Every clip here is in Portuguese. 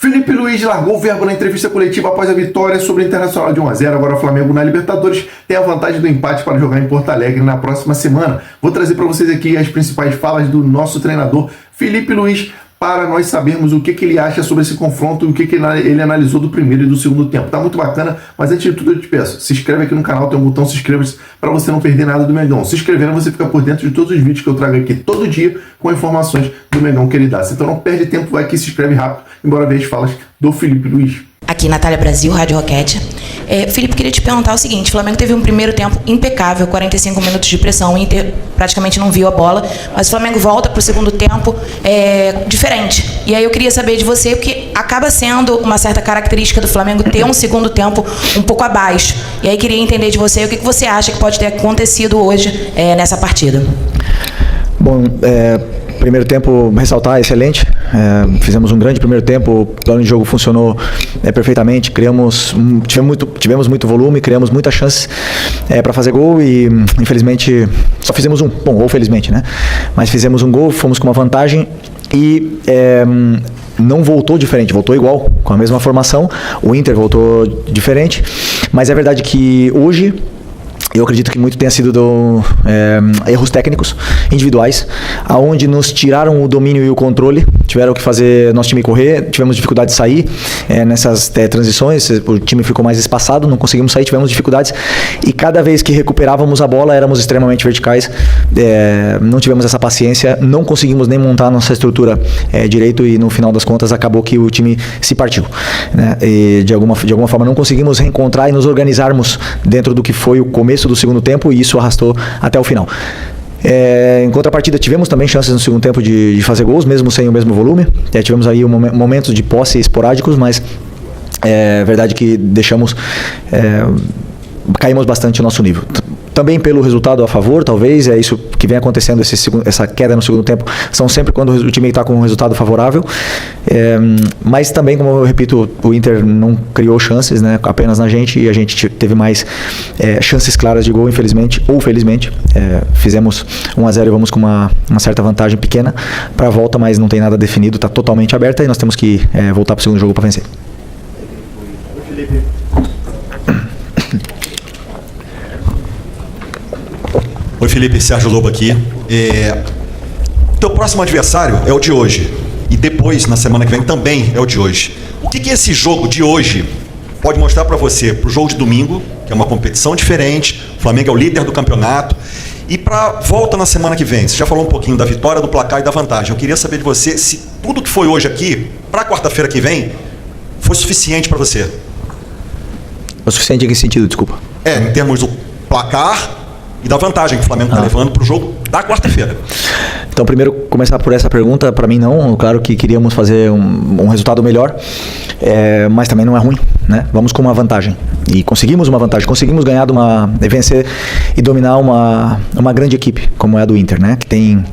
Felipe Luiz largou o verbo na entrevista coletiva após a vitória sobre o Internacional de 1-0. Agora o Flamengo na Libertadores tem a vantagem do empate para jogar em Porto Alegre na próxima semana. Vou trazer para vocês aqui as principais falas do nosso treinador Felipe Luiz para nós sabermos o que ele acha sobre esse confronto e o que ele analisou do primeiro e do segundo tempo. Tá muito bacana, mas antes de tudo eu te peço, se inscreve aqui no canal, tem um botão se inscreva-se para você não perder nada do Mengão. Se inscrevendo você fica por dentro de todos os vídeos que eu trago aqui todo dia com informações do Mengão que ele dá. Então não perde tempo, vai aqui, se inscreve rápido, embora ver as falas do Felipe Luiz. Aqui, Natália Brasil, Rádio Roquete. Felipe, queria te perguntar o seguinte: o Flamengo teve um primeiro tempo impecável, 45 minutos de pressão, o Inter praticamente não viu a bola, mas o Flamengo volta para o segundo tempo diferente. E aí eu queria saber de você, porque acaba sendo uma certa característica do Flamengo ter um segundo tempo um pouco abaixo. E aí queria entender de você o que você acha que pode ter acontecido hoje nessa partida. Bom, primeiro tempo, ressaltar, excelente. Fizemos um grande primeiro tempo, o plano de jogo funcionou perfeitamente, tivemos muito volume, criamos muitas chances para fazer gol e infelizmente só fizemos um. Bom, ou felizmente, né? Mas fizemos um gol, fomos com uma vantagem e não voltou diferente, voltou igual, com a mesma formação. O Inter voltou diferente, mas é verdade que hoje eu acredito que muito tenha sido erros técnicos, individuais, aonde nos tiraram o domínio e o controle, tiveram que fazer nosso time correr, tivemos dificuldade de sair nessas transições, o time ficou mais espaçado, não conseguimos sair, tivemos dificuldades, e cada vez que recuperávamos a bola, éramos extremamente verticais, não tivemos essa paciência, não conseguimos nem montar nossa estrutura direito, e no final das contas acabou que o time se partiu, né? E de alguma forma não conseguimos reencontrar e nos organizarmos dentro do que foi o começo do segundo tempo, e isso arrastou até o final. Em contrapartida, tivemos também chances no segundo tempo de fazer gols, mesmo sem o mesmo volume. Tivemos aí momentos de posse esporádicos, mas é verdade que caímos bastante o nosso nível. Também pelo resultado a favor, talvez, é isso que vem acontecendo, essa queda no segundo tempo, são sempre quando o time está com um resultado favorável, mas também, como eu repito, o Inter não criou chances, né, apenas na gente, e a gente teve mais chances claras de gol, infelizmente, ou felizmente. Fizemos 1-0 e vamos com uma certa vantagem pequena para a volta, mas não tem nada definido, está totalmente aberta e nós temos que voltar para o segundo jogo para vencer. Oi, Felipe, Sérgio Lobo aqui. Teu próximo adversário é o de hoje. E depois, na semana que vem, também é o de hoje. O que esse jogo de hoje pode mostrar para você, para o jogo de domingo, que é uma competição diferente, o Flamengo é o líder do campeonato, e para a volta na semana que vem? Você já falou um pouquinho da vitória, do placar e da vantagem. Eu queria saber de você se tudo que foi hoje aqui, para quarta-feira que vem, foi suficiente para você. O suficiente em que sentido, desculpa? Em termos do placar e da vantagem que o Flamengo está levando para o jogo da quarta-feira. Então, primeiro, começar por essa pergunta, para mim não, claro que queríamos fazer um resultado melhor, mas também não é ruim, né? Vamos com uma vantagem, e conseguimos uma vantagem, conseguimos ganhar vencer e dominar uma grande equipe, como é a do Inter, né? Que tem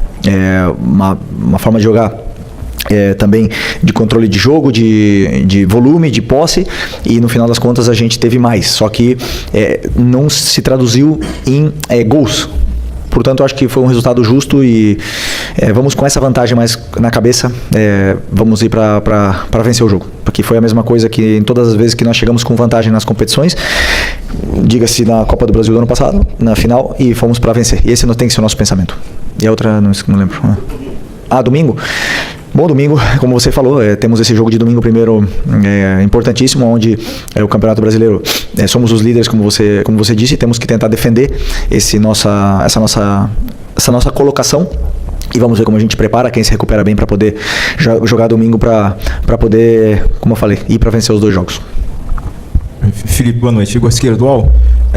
uma forma de jogar também de controle de jogo, de volume, de posse, e no final das contas a gente teve mais, só que não se traduziu em gols. Portanto, eu acho que foi um resultado justo e vamos com essa vantagem mais na cabeça, vamos ir para vencer o jogo, porque foi a mesma coisa que em todas as vezes que nós chegamos com vantagem nas competições, diga-se na Copa do Brasil do ano passado, na final, e fomos para vencer. E esse não tem que ser o nosso pensamento. E a outra, não lembro. Domingo? Bom, domingo, como você falou, temos esse jogo de domingo primeiro importantíssimo, onde o Campeonato Brasileiro, somos os líderes, como você disse, temos que tentar defender essa nossa colocação, e vamos ver como a gente prepara, quem se recupera bem para poder jogar domingo, para poder, como eu falei, ir para vencer os dois jogos. Felipe, boa noite. Igor Siqueira, do UOL.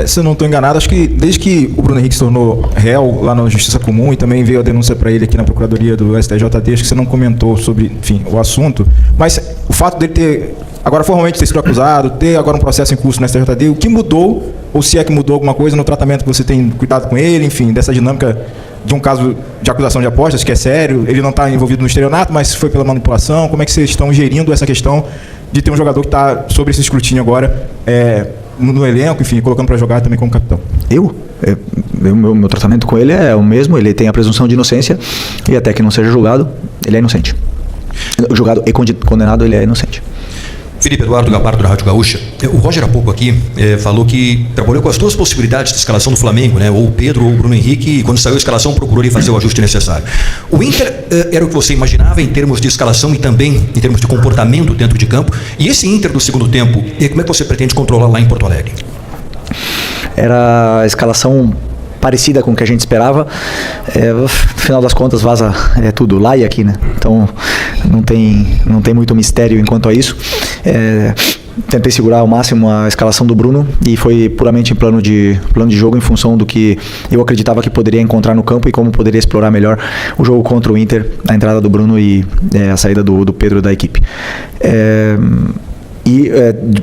Se eu não estou enganado, acho que desde que o Bruno Henrique se tornou réu lá na Justiça Comum, e também veio a denúncia para ele aqui na Procuradoria do STJD, acho que você não comentou sobre, enfim, o assunto, mas o fato dele ter, agora formalmente ter sido acusado, ter agora um processo em curso no STJD, o que mudou, ou se é que mudou alguma coisa no tratamento que você tem cuidado com ele, enfim, dessa dinâmica de um caso de acusação de apostas, que é sério, ele não está envolvido no estelionato, mas foi pela manipulação, como é que vocês estão gerindo essa questão de ter um jogador que está sob esse escrutínio agora, no elenco, enfim, colocando para jogar também como capitão? Meu tratamento com ele é o mesmo, ele tem a presunção de inocência, e até que não seja julgado, ele é inocente. Julgado e condenado, ele é inocente. Felipe Eduardo Gabardo, da Rádio Gaúcha. O Roger há pouco aqui falou que trabalhou com as duas possibilidades de escalação do Flamengo, né? Ou o Pedro ou o Bruno Henrique, e quando saiu a escalação procurou ali fazer o ajuste necessário. O Inter era o que você imaginava em termos de escalação e também em termos de comportamento dentro de campo. E esse Inter do segundo tempo, como é que você pretende controlar lá em Porto Alegre? Era a escalação parecida com o que a gente esperava. No final das contas vaza tudo lá e aqui, né? Então não tem muito mistério enquanto a isso. Tentei segurar ao máximo a escalação do Bruno e foi puramente em plano de jogo, em função do que eu acreditava que poderia encontrar no campo e como poderia explorar melhor o jogo contra o Inter, a entrada do Bruno e a saída do Pedro da equipe.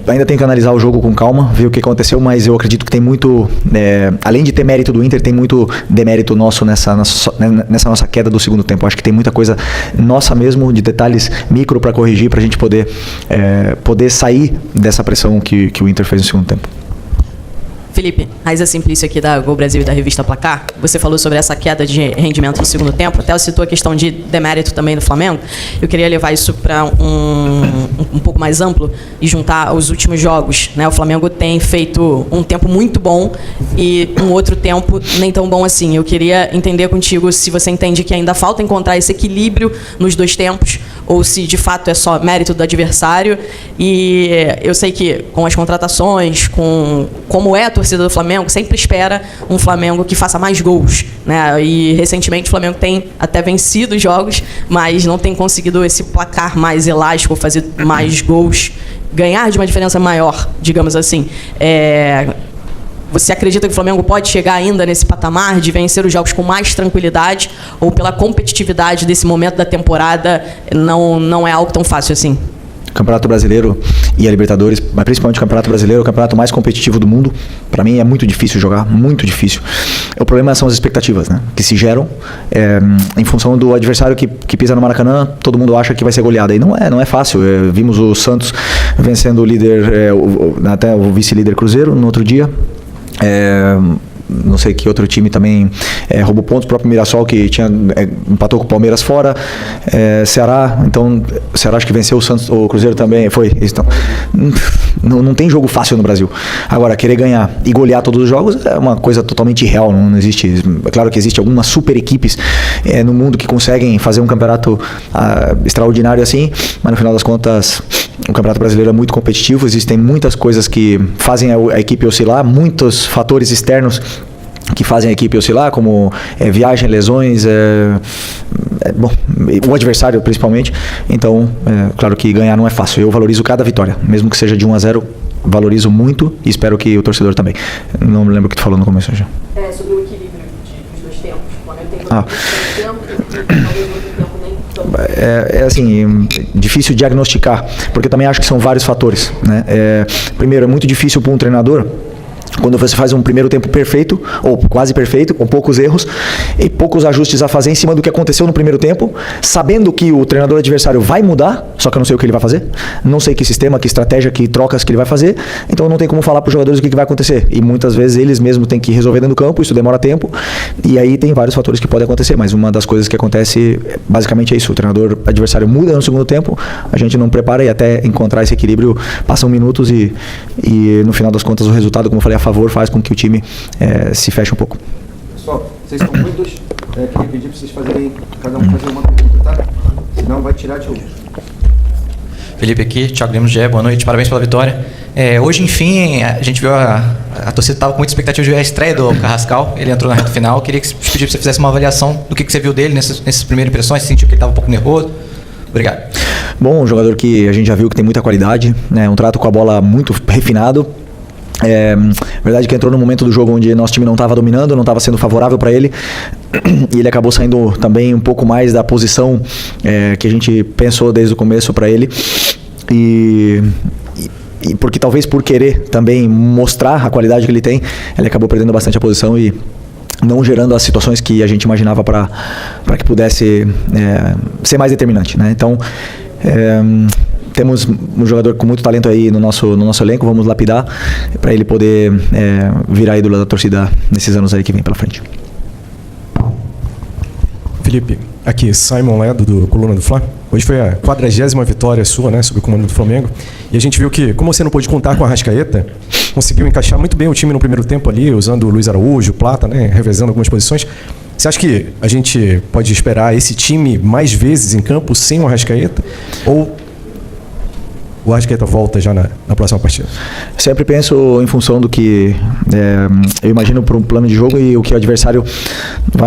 Ainda tenho que analisar o jogo com calma, ver o que aconteceu, mas eu acredito que tem muito, além de ter mérito do Inter, tem muito demérito nosso nessa nossa queda do segundo tempo. Acho que tem muita coisa nossa mesmo, de detalhes micro para corrigir, para a gente poder sair dessa pressão que o Inter fez no segundo tempo. Felipe, Raiza Simplício aqui da Gol Brasil e da revista Placar. Você falou sobre essa queda de rendimento no segundo tempo, até citou a questão de demérito também do Flamengo. Eu queria levar isso para um pouco mais amplo e juntar os últimos jogos, né? O Flamengo tem feito um tempo muito bom e um outro tempo nem tão bom assim. Eu queria entender contigo se você entende que ainda falta encontrar esse equilíbrio nos dois tempos, ou se de fato é só mérito do adversário. E eu sei que com as contratações, como é a torcida do Flamengo, sempre espera um Flamengo que faça mais gols, né? E recentemente o Flamengo tem até vencido os jogos, mas não tem conseguido esse placar mais elástico, fazer mais gols, ganhar de uma diferença maior, digamos assim. Você acredita que o Flamengo pode chegar ainda nesse patamar de vencer os jogos com mais tranquilidade, ou pela competitividade desse momento da temporada não é algo tão fácil assim? O Campeonato Brasileiro e a Libertadores, mas principalmente o Campeonato Brasileiro, é o campeonato mais competitivo do mundo. Para mim é muito difícil jogar, muito difícil. O problema são as expectativas, né, que se geram em função do adversário que pisa no Maracanã. Todo mundo acha que vai ser goleada, e não é fácil. Vimos o Santos vencendo o líder, até o vice-líder Cruzeiro no outro dia. Não sei que outro time também roubou pontos, o próprio Mirassol, que empatou com o Palmeiras fora, Ceará, então o Ceará acho que venceu o Santos, o Cruzeiro também foi. Então, não tem jogo fácil no Brasil. Agora, querer ganhar e golear todos os jogos é uma coisa totalmente irreal, não existe. É claro que existe algumas super equipes no mundo que conseguem fazer um campeonato extraordinário assim, mas no final das contas o Campeonato Brasileiro é muito competitivo, existem muitas coisas que fazem a equipe oscilar, muitos fatores externos que fazem a equipe oscilar, como viagem, lesões, o adversário principalmente. Então, claro que ganhar não é fácil. Eu valorizo cada vitória, mesmo que seja de 1-0, valorizo muito e espero que o torcedor também. Não me lembro o que tu falou no começo já. Sobre o equilíbrio dos dois tempos. O Flamengo tem tempo e talvez outro tempo nem tão. Assim, difícil diagnosticar, porque eu também acho que são vários fatores, né? Primeiro, é muito difícil para um treinador quando você faz um primeiro tempo perfeito, ou quase perfeito, com poucos erros e poucos ajustes a fazer em cima do que aconteceu no primeiro tempo, sabendo que o treinador adversário vai mudar, só que eu não sei o que ele vai fazer, não sei que sistema, que estratégia, que trocas que ele vai fazer, então não tem como falar para os jogadores o que vai acontecer, e muitas vezes eles mesmos têm que resolver dentro do campo, isso demora tempo, e aí tem vários fatores que podem acontecer, mas uma das coisas que acontece basicamente é isso: o treinador adversário muda no segundo tempo, a gente não prepara, e até encontrar esse equilíbrio passam minutos, e no final das contas o resultado, como eu falei, a favor, faz com que o time se feche um pouco. Pessoal, vocês estão muitos, queria pedir para vocês fazerem, cada um fazer uma pergunta, tá? Senão vai tirar de ouvir. Felipe aqui, Thiago Lemos, GE, boa noite, parabéns pela vitória. Hoje, enfim, a gente viu a torcida estava com muita expectativa de ver a estreia do Carrascal, ele entrou na reta final. Eu queria que pedir para você fizesse uma avaliação do que você viu dele nessas primeiras impressões, você sentiu que ele estava um pouco nervoso? Obrigado. Bom, um jogador que a gente já viu que tem muita qualidade, né? Um trato com a bola muito refinado. Verdade que entrou num momento do jogo onde nosso time não estava dominando, não estava sendo favorável para ele, e ele acabou saindo também um pouco mais da posição que a gente pensou desde o começo para ele, e porque talvez por querer também mostrar a qualidade que ele tem, ele acabou perdendo bastante a posição e não gerando as situações que a gente imaginava para que pudesse ser mais determinante, né? Então temos um jogador com muito talento aí no nosso elenco, vamos lapidar para ele poder virar ídolo da torcida nesses anos aí que vem pela frente. Felipe, aqui, Simon Ledo, do Coluna do Fla. Hoje foi a 40ª vitória sua, né, sob o comando do Flamengo. E a gente viu que, como você não pôde contar com a Arrascaeta, conseguiu encaixar muito bem o time no primeiro tempo ali, usando o Luiz Araújo, o Plata, né, revezando algumas posições. Você acha que a gente pode esperar esse time mais vezes em campo sem o Arrascaeta? Ou o Arrascaeta volta já na próxima partida? Sempre penso em função do que eu imagino para um plano de jogo e o que o adversário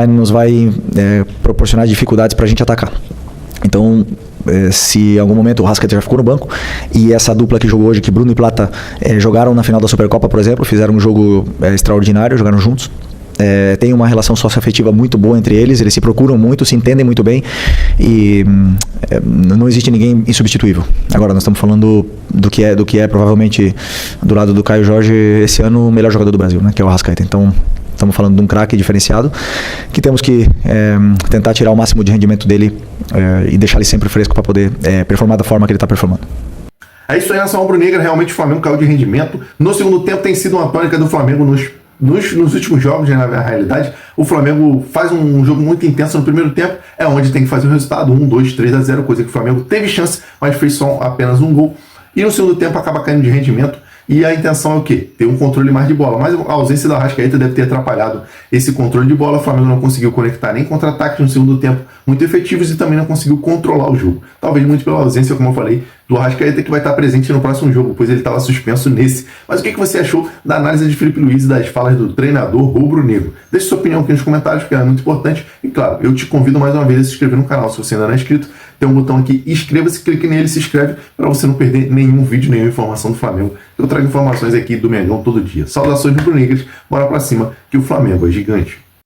nos vai proporcionar dificuldades para a gente atacar. Então, se em algum momento o Arrascaeta já ficou no banco e essa dupla que jogou hoje, que Bruno e Plata jogaram na final da Supercopa, por exemplo, fizeram um jogo extraordinário, jogaram juntos. Tem uma relação socioafetiva muito boa entre eles, eles se procuram muito, se entendem muito bem e não existe ninguém insubstituível. Agora nós estamos falando do que é provavelmente do lado do Caio Jorge esse ano o melhor jogador do Brasil, né, que é o Arrascaeta. Então estamos falando de um craque diferenciado que temos que tentar tirar o máximo de rendimento dele e deixar ele sempre fresco para poder performar da forma que ele está performando. É isso aí, nação rubro-negra. Realmente o Flamengo caiu de rendimento. No segundo tempo tem sido uma tônica do Flamengo nos últimos jogos, né, na realidade. O Flamengo faz um jogo muito intenso no primeiro tempo, é onde tem que fazer o resultado, 1-2, 3-0, coisa que o Flamengo teve chance, mas fez só apenas um gol. E no segundo tempo acaba caindo de rendimento. E a intenção é o quê? Ter um controle mais de bola. Mas a ausência da Arrascaeta deve ter atrapalhado esse controle de bola. O Flamengo não conseguiu conectar nem contra-ataques no segundo tempo muito efetivos e também não conseguiu controlar o jogo. Talvez muito pela ausência, como eu falei, do Arrascaeta, que vai estar presente no próximo jogo, pois ele estava suspenso nesse. Mas o que você achou da análise de Felipe Luiz e das falas do treinador rubro-negro? Deixe sua opinião aqui nos comentários, porque é muito importante. E claro, eu te convido mais uma vez a se inscrever no canal. Se você ainda não é inscrito, tem um botão aqui, inscreva-se, clique nele, se inscreve, para você não perder nenhum vídeo, nenhuma informação do Flamengo. Eu trago informações aqui do Mengão todo dia. Saudações rubro-negras, bora pra cima, que o Flamengo é gigante.